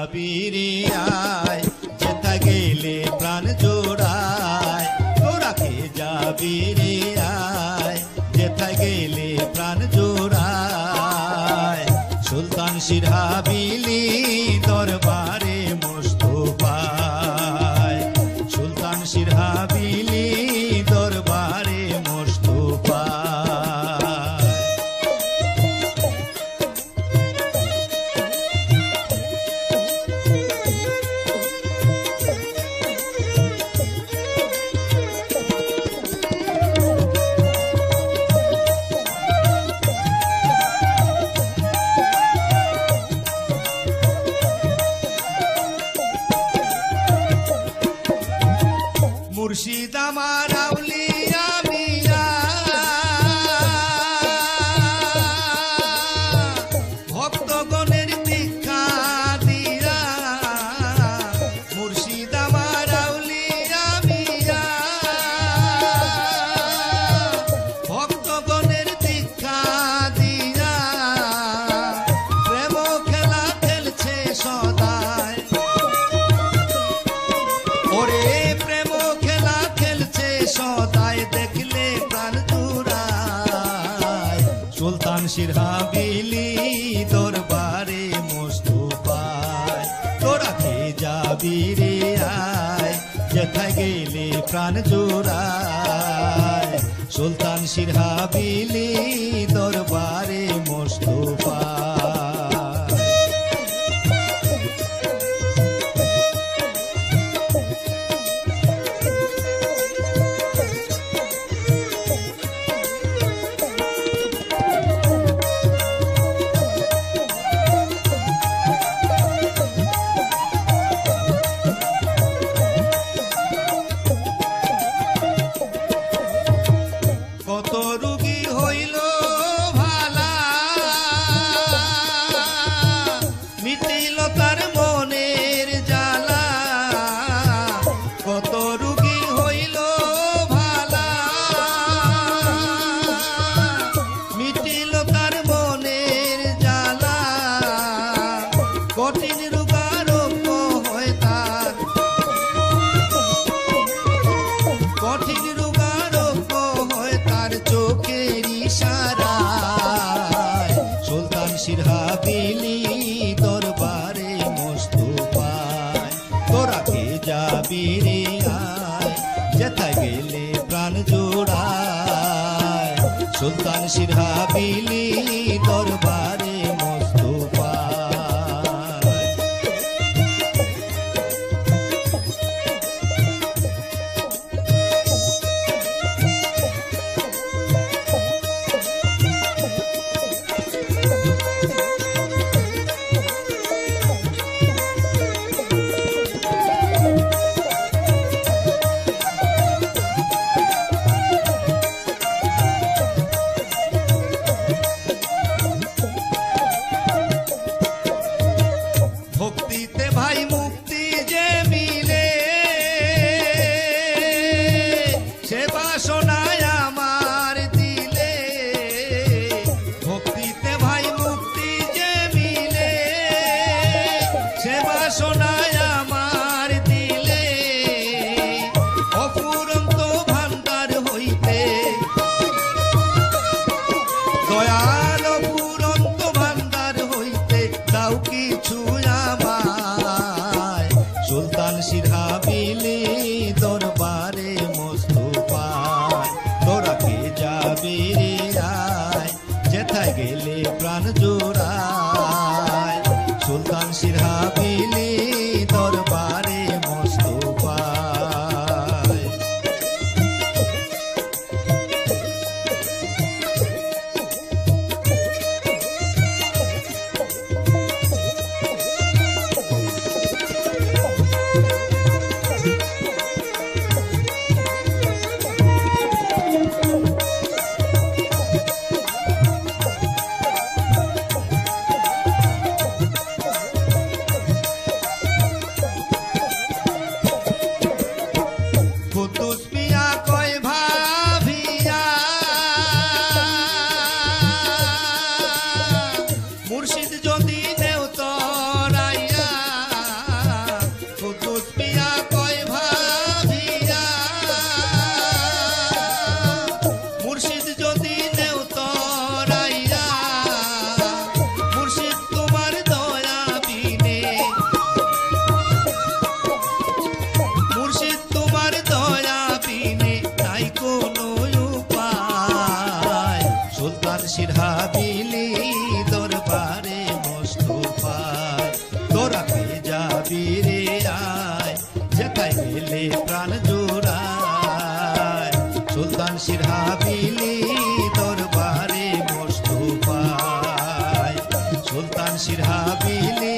যাবি রে আয়, যেথা গেলে প্রাণ জোড়ায়। তোরা কে যাবি রে আয়, যেথা গেলে প্রাণ জোড়ায়। সুলতান সিরহাবিলি দরবারে মোস্তফায়, সুলতান সিরহাবিলি দরবারে মোস্তফায়। মুর্শিদ আমার আউলিয়া মিয়া, ভক্তগণের দীক্ষা দিয়া। মুর্শিদ আমার আউলিয়া মিয়া, ভক্তগণের দীক্ষা দিয়া। প্রেম খেলা খেলছে সদায়, ওরে প্রেম খেলা খেলছে সদায়, দেখলে প্রাণ জুড়ায়। সুলতান সিরহাবিলি দরবারে মোস্তফায়। তোরা কে যাবি রে আয়, যেথা গেলে প্রাণ জুড়ায়। সুলতান সিরহাবিলি দরবারে মোস্তফায়। কত রোগী হইল ভালা, মিটিল তার মনের জ্বালা। কত রোগী হইল ভালা, মিটিল তার মনের জ্বালা। কঠিন রোগারোগ্য হয় তার, কঠিন রোগারোগ্য হয় তার চোখের ইশারায়। সুলতান সিরহাবিলি দরবারে মোস্তফায়। তোরা কে যাবি রে আয়, যেথা গেলে প্রাণ জোড়ায়। সুলতান সিরহাবিলি দরবারে মোস্তফায়। ভক্তিতে ভাই মুক্তি যে মিলে, সে বাসনায় আমার দিলে। ভক্তিতে ভাই মুক্তি যে মিলে, সে বাসনায় আমার দিলে। অফুরন্ত ভান্ডার হইতে দয়াল, অফুরন্ত ভান্ডার হইতে দাও কিছু আমায়। সুলতান সিরহাবিলি দরবারে মোস্তফায়। তোরা কে যাবি রে আয়, যেথা গেলে প্রাণ জোড়ায়। সুলতান সিরহাবিলি দরবারে মোস্তফায়। ফাঁসির হাবিলি